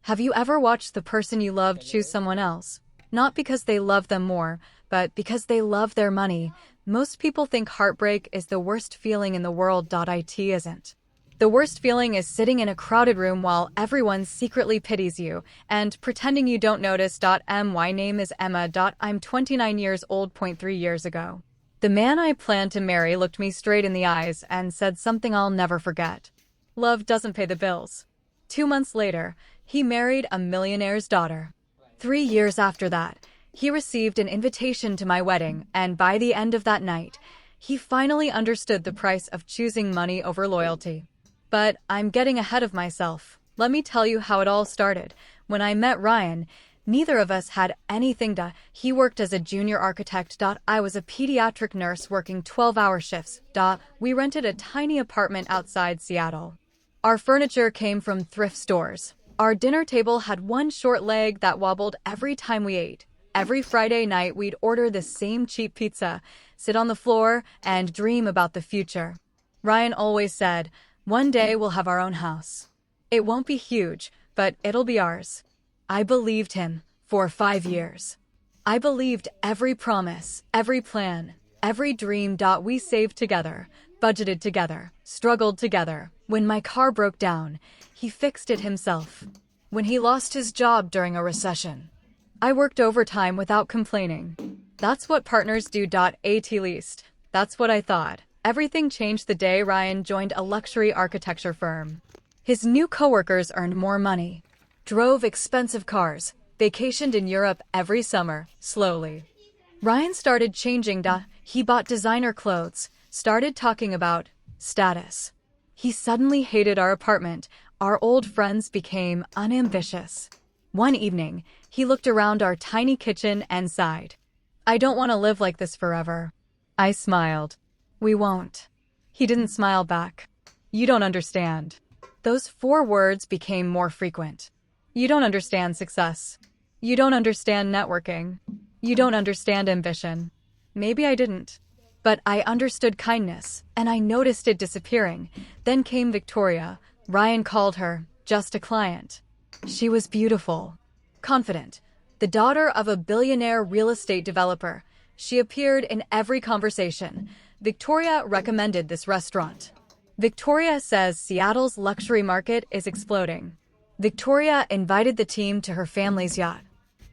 Have you ever watched the person you loved choose someone else? Not because they love them more, but because they love their money. Most people think heartbreak is the worst feeling in the world. It isn't. The worst feeling is sitting in a crowded room while everyone secretly pities you and pretending you don't notice. My name is Emma. I'm 29 years old. 3 years ago, the man I planned to marry looked me straight in the eyes and said something I'll never forget. Love doesn't pay the bills. 2 months later, he married a millionaire's daughter. 3 years after that, he received an invitation to my wedding, and by the end of that night, he finally understood the price of choosing money over loyalty. But I'm getting ahead of myself. Let me tell you how it all started. When I met Ryan, neither of us had anything to. He worked as a junior architect. I was a pediatric nurse working 12-hour shifts. We rented a tiny apartment outside Seattle. Our furniture came from thrift stores. Our dinner table had one short leg that wobbled every time we ate. Every Friday night, we'd order the same cheap pizza, sit on the floor, and dream about the future. Ryan always said, "One day we'll have our own house. It won't be huge, but it'll be ours." I believed him for 5 years. I believed every promise, every plan, every dream. We saved together, budgeted together, struggled together. When my car broke down, he fixed it himself. When he lost his job during a recession, I worked overtime without complaining. That's what partners do. At least, that's what I thought. Everything changed the day Ryan joined a luxury architecture firm. His new coworkers earned more money, drove expensive cars, vacationed in Europe every summer, slowly. Ryan started changing. He bought designer clothes, started talking about status. He suddenly hated our apartment. Our old friends became unambitious. One evening, he looked around our tiny kitchen and sighed. "I don't want to live like this forever." I smiled. "We won't." He didn't smile back. "You don't understand." Those 4 words became more frequent. "You don't understand success. You don't understand networking. You don't understand ambition." Maybe I didn't. But I understood kindness, and I noticed it disappearing. Then came Victoria. Ryan called her just a client. She was beautiful, confident, the daughter of a billionaire real estate developer. She appeared in every conversation. Victoria recommended this restaurant. Victoria says Seattle's luxury market is exploding. Victoria invited the team to her family's yacht.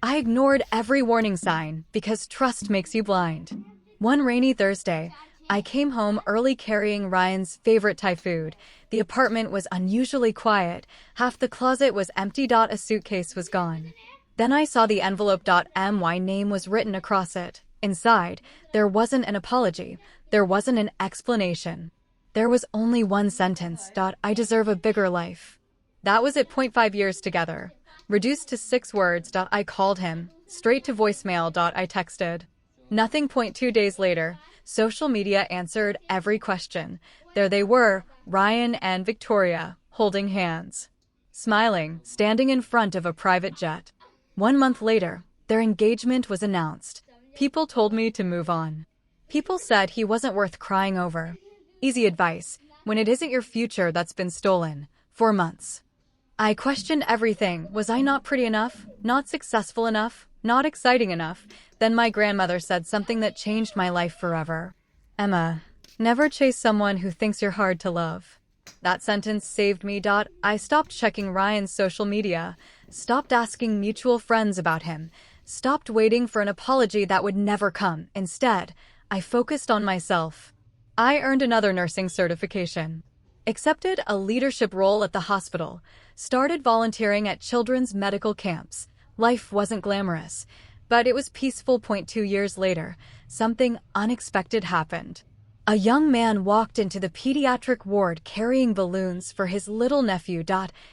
I ignored every warning sign because trust makes you blind. One rainy Thursday, I came home early carrying Ryan's favorite Thai food. The apartment was unusually quiet. Half the closet was empty. A suitcase was gone. Then I saw the envelope. My name was written across it. Inside, there wasn't an apology. There wasn't an explanation. There was only one sentence. "I deserve a bigger life." That was it. 5 years together. Reduced to 6 words. I called him. Straight to voicemail. I texted. Nothing. 2 days later, social media answered every question. There they were, Ryan and Victoria, holding hands, smiling, standing in front of a private jet. 1 month later, their engagement was announced. People told me to move on. People said he wasn't worth crying over. Easy advice, when it isn't your future that's been stolen. 4 months. I questioned everything. Was I not pretty enough? Not successful enough? Not exciting enough? Then my grandmother said something that changed my life forever. "Emma, never chase someone who thinks you're hard to love." That sentence saved me. I stopped checking Ryan's social media, stopped asking mutual friends about him, stopped waiting for an apology that would never come. Instead, I focused on myself. I earned another nursing certification, accepted a leadership role at the hospital, started volunteering at children's medical camps. Life wasn't glamorous, but it was peaceful. 2 years later, something unexpected happened. A young man walked into the pediatric ward carrying balloons for his little nephew.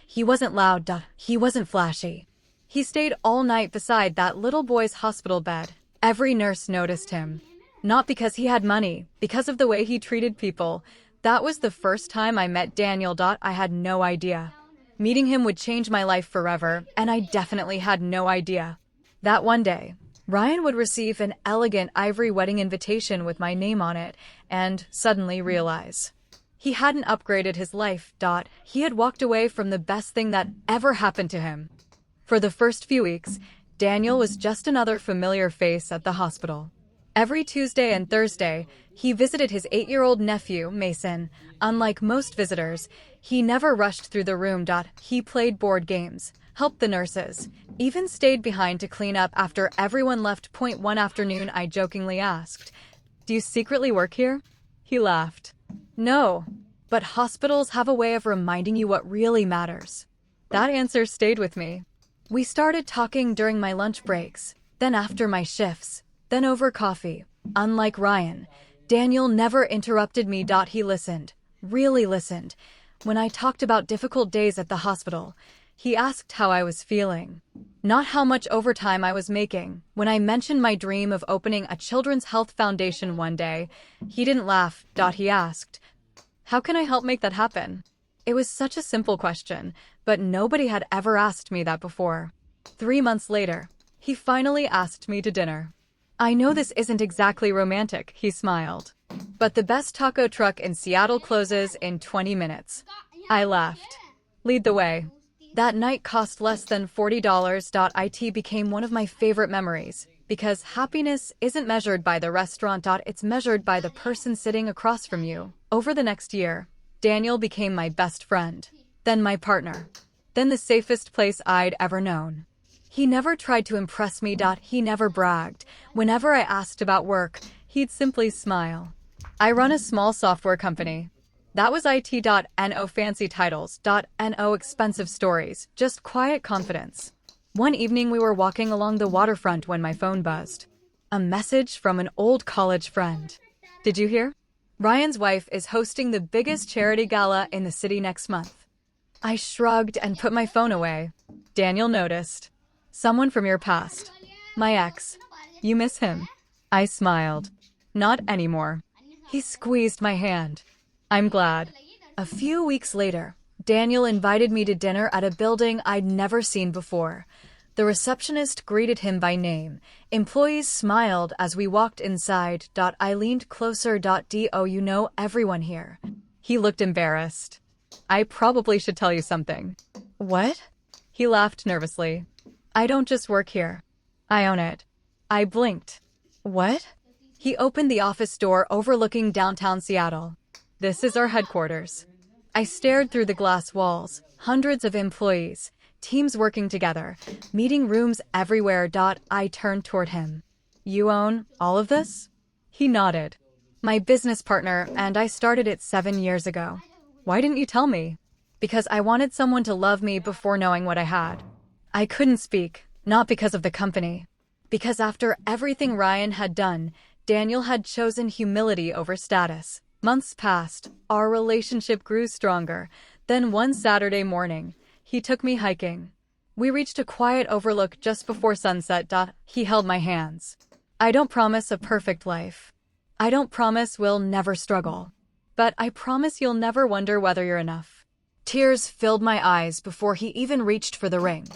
He wasn't loud. He wasn't flashy. He stayed all night beside that little boy's hospital bed. Every nurse noticed him. Not because he had money, because of the way he treated people. That was the first time I met Daniel. I had no idea. Meeting him would change my life forever, and I definitely had no idea that one day, Ryan would receive an elegant ivory wedding invitation with my name on it, and suddenly realize he hadn't upgraded his life. He had walked away from the best thing that ever happened to him. For the first few weeks, Daniel was just another familiar face at the hospital. Every Tuesday and Thursday, he visited his 8-year-old nephew, Mason. Unlike most visitors, he never rushed through the room. He played board games, helped the nurses, even stayed behind to clean up after everyone left. One afternoon, I jokingly asked, "Do you secretly work here?" He laughed. "No, but hospitals have a way of reminding you what really matters." That answer stayed with me. We started talking during my lunch breaks, then after my shifts, then over coffee. Unlike Ryan, Daniel never interrupted me. He listened, really listened. When I talked about difficult days at the hospital, he asked how I was feeling, not how much overtime I was making. When I mentioned my dream of opening a children's health foundation one day, he didn't laugh. He asked, "How can I help make that happen?" It was such a simple question, but nobody had ever asked me that before. 3 months later, he finally asked me to dinner. "I know this isn't exactly romantic," he smiled, "but the best taco truck in Seattle closes in 20 minutes. I laughed. "Lead the way." That night cost less than $40. It became one of my favorite memories, because happiness isn't measured by the restaurant. It's measured by the person sitting across from you. Over the next year, Daniel became my best friend, then my partner, then the safest place I'd ever known. He never tried to impress me. He never bragged. Whenever I asked about work, he'd simply smile. "I run a small software company." That was it.no fancy titles.no expensive stories, just quiet confidence. One evening we were walking along the waterfront when my phone buzzed. A message from an old college friend. "Did you hear? Ryan's wife is hosting the biggest charity gala in the city next month." I shrugged and put my phone away. Daniel noticed. "Someone from your past. My ex. You miss him?" I smiled. "Not anymore." He squeezed my hand. "I'm glad." A few weeks later, Daniel invited me to dinner at a building I'd never seen before. The receptionist greeted him by name. Employees smiled as we walked inside. I leaned closer. "Do you know everyone here?" He looked embarrassed. "I probably should tell you something." "What?" He laughed nervously. "I don't just work here. I own it." I blinked. "What?" He opened the office door overlooking downtown Seattle. "This is our headquarters." I stared through the glass walls. Hundreds of employees, teams working together, meeting rooms everywhere. I turned toward him. "You own all of this?" He nodded. "My business partner and I started it 7 years ago." "Why didn't you tell me?" "Because I wanted someone to love me before knowing what I had." I couldn't speak, not because of the company. Because after everything Ryan had done, Daniel had chosen humility over status. Months passed, our relationship grew stronger. Then one Saturday morning, he took me hiking. We reached a quiet overlook just before sunset. He held my hands. "I don't promise a perfect life. I don't promise we'll never struggle. But I promise you'll never wonder whether you're enough." Tears filled my eyes before he even reached for the ring.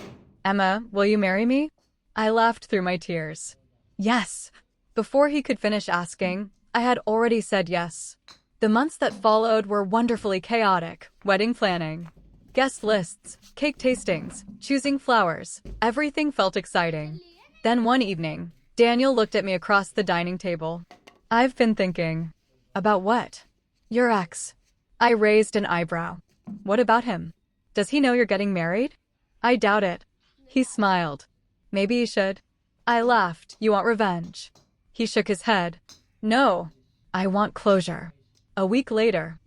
"Emma, will you marry me?" I laughed through my tears. "Yes." Before he could finish asking, I had already said yes. The months that followed were wonderfully chaotic. Wedding planning, guest lists, cake tastings, choosing flowers. Everything felt exciting. Then one evening, Daniel looked at me across the dining table. "I've been thinking." "About what?" "Your ex." I raised an eyebrow. "What about him? Does he know you're getting married?" "I doubt it." He smiled. "Maybe you should." I laughed. "You want revenge?" He shook his head. "No. I want closure." A week later,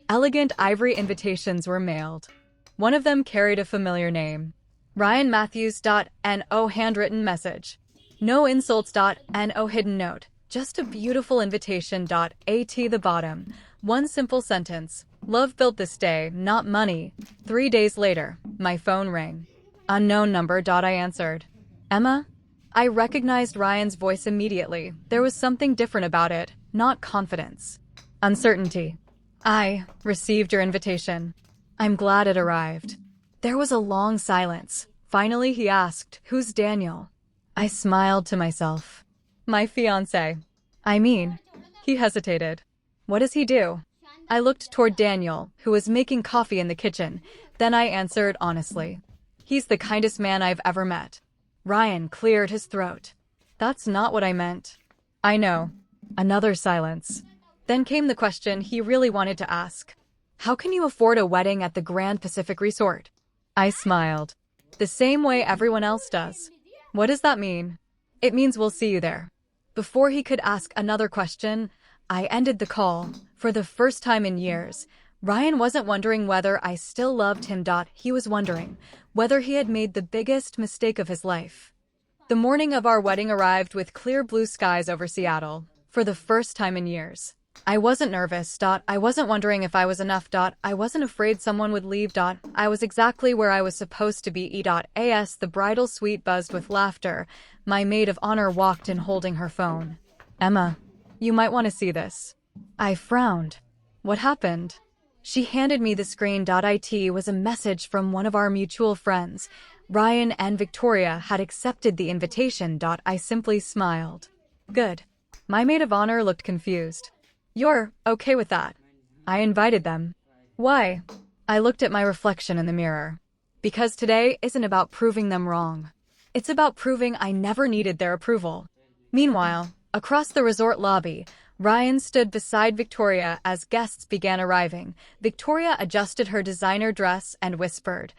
elegant ivory invitations were mailed. One of them carried a familiar name. Ryan Matthews. No handwritten message. No insults. No hidden note. Just a beautiful invitation. At the bottom. One simple sentence. "Love built this day, not money." 3 days later, my phone rang. "Unknown number." I answered. "Emma?" I recognized Ryan's voice immediately. There was something different about it, not confidence. Uncertainty. "I received your invitation. I'm glad it arrived." There was a long silence. Finally, he asked, "Who's Daniel?" I smiled to myself. "My fiancé." "I mean," he hesitated. "What does he do?" I looked toward Daniel, who was making coffee in the kitchen. Then I answered honestly. He's the kindest man I've ever met. Ryan cleared his throat. That's not what I meant. I know. Another silence. Then came the question he really wanted to ask. How can you afford a wedding at the Grand Pacific Resort? I smiled. The same way everyone else does. What does that mean? It means we'll see you there. Before he could ask another question, I ended the call. For the first time in years, Ryan wasn't wondering whether I still loved him. He was wondering whether he had made the biggest mistake of his life. The morning of our wedding arrived with clear blue skies over Seattle. For the first time in years. I wasn't nervous. I wasn't wondering if I was enough. I wasn't afraid someone would leave. I was exactly where I was supposed to be. As the bridal suite buzzed with laughter, my maid of honor walked in holding her phone. Emma, you might want to see this. I frowned. What happened? She handed me the screen. It was a message from one of our mutual friends. Ryan and Victoria had accepted the invitation. I simply smiled. Good. My maid of honor looked confused. You're okay with that? I invited them. Why? I looked at my reflection in the mirror. Because today isn't about proving them wrong. It's about proving I never needed their approval. Meanwhile, across the resort lobby, Ryan stood beside Victoria as guests began arriving. Victoria adjusted her designer dress and whispered,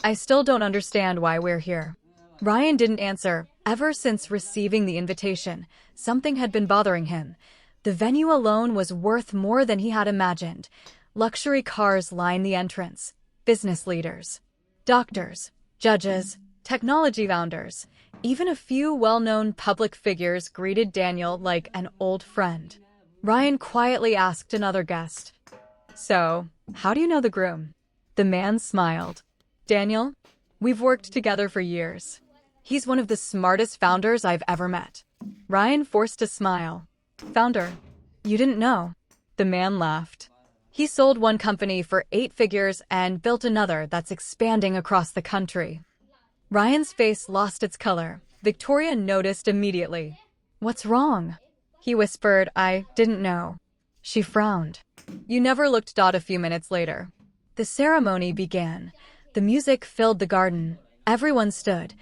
I still don't understand why we're here. Ryan didn't answer. Ever since receiving the invitation, something had been bothering him. The venue alone was worth more than he had imagined. Luxury cars lined the entrance. Business leaders, doctors, judges, technology founders, even a few well-known public figures greeted Daniel like an old friend. Ryan quietly asked another guest, So, how do you know the groom? The man smiled. Daniel, we've worked together for years. He's one of the smartest founders I've ever met. Ryan forced a smile. Founder? You didn't know? The man laughed. He sold one company for 8 figures and built another that's expanding across the country. Ryan's face lost its color. Victoria noticed immediately. What's wrong? He whispered, I didn't know. She frowned. You never looked. A few minutes later. The ceremony began. The music filled the garden. Everyone stood.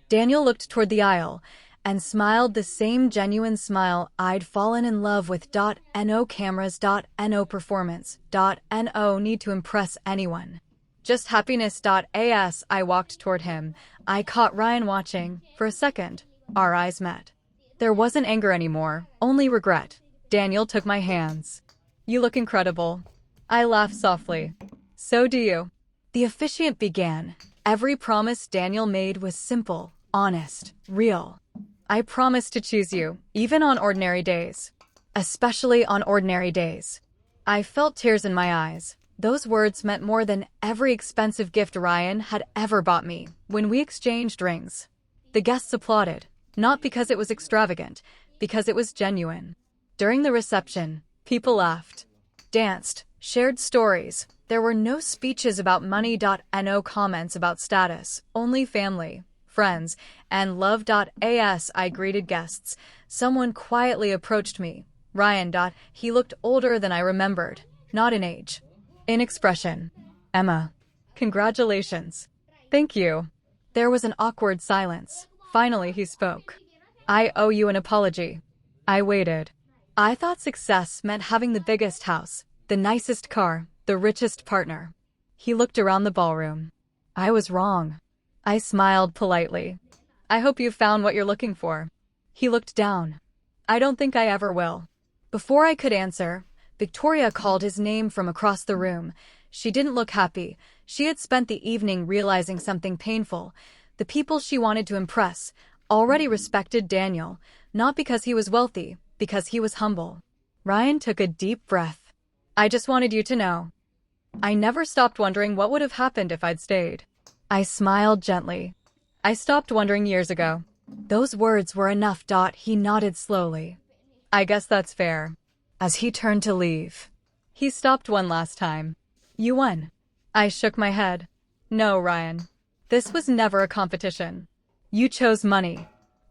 Daniel looked toward the aisle and smiled the same genuine smile I'd fallen in love with. No cameras. No performance. No need to impress anyone. Just happiness. As I walked toward him, I caught Ryan watching. For a second, our eyes met. There wasn't anger anymore, only regret. Daniel took my hands. You look incredible. I laughed softly. So do you. The officiant began. Every promise Daniel made was simple, honest, real. I promise to choose you, even on ordinary days. Especially on ordinary days. I felt tears in my eyes. Those words meant more than every expensive gift Ryan had ever bought me. When we exchanged rings, the guests applauded, not because it was extravagant, because it was genuine. During the reception, people laughed, danced, shared stories. There were no speeches about money. No comments about status, only family, friends, and love. As I greeted guests, someone quietly approached me. Ryan. He looked older than I remembered, not in age. In expression. Emma. Congratulations. Thank you. There was an awkward silence. Finally he spoke. I owe you an apology. I waited. I thought success meant having the biggest house, the nicest car, the richest partner. He looked around the ballroom. I was wrong. I smiled politely. I hope you found what you're looking for. He looked down. I don't think I ever will. Before I could answer, Victoria called his name from across the room. She didn't look happy. She had spent the evening realizing something painful. The people she wanted to impress already respected Daniel, not because he was wealthy, because he was humble. Ryan took a deep breath. I just wanted you to know. I never stopped wondering what would have happened if I'd stayed. I smiled gently. I stopped wondering years ago. Those words were enough. He nodded slowly. I guess that's fair. As he turned to leave, he stopped one last time. You won. I shook my head. No, Ryan. This was never a competition. You chose money.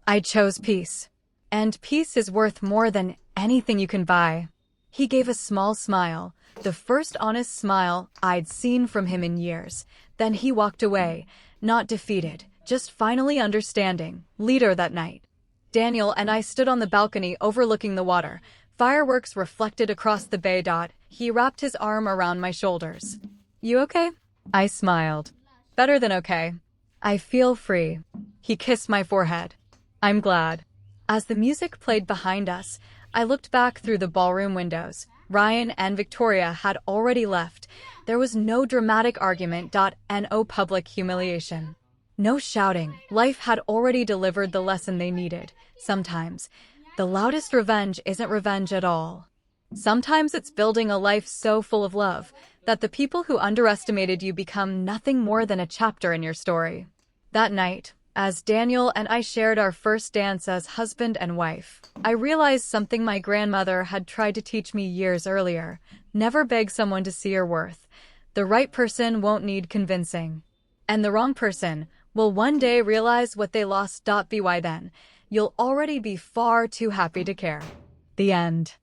I chose peace. And peace is worth more than anything you can buy. He gave a small smile, the first honest smile I'd seen from him in years. Then he walked away, not defeated, just finally understanding. Later that night, Daniel and I stood on the balcony overlooking the water. Fireworks reflected across the bay. He wrapped his arm around my shoulders. You okay? I smiled. Better than okay. I feel free. He kissed my forehead. I'm glad. As the music played behind us, I looked back through the ballroom windows. Ryan and Victoria had already left. There was no dramatic argument. No public humiliation. No shouting. Life had already delivered the lesson they needed. Sometimes, the loudest revenge isn't revenge at all. Sometimes it's building a life so full of love that the people who underestimated you become nothing more than a chapter in your story. That night, as Daniel and I shared our first dance as husband and wife, I realized something my grandmother had tried to teach me years earlier. Never beg someone to see your worth. The right person won't need convincing. And the wrong person will one day realize what they lost. By then, you'll already be far too happy to care. The end.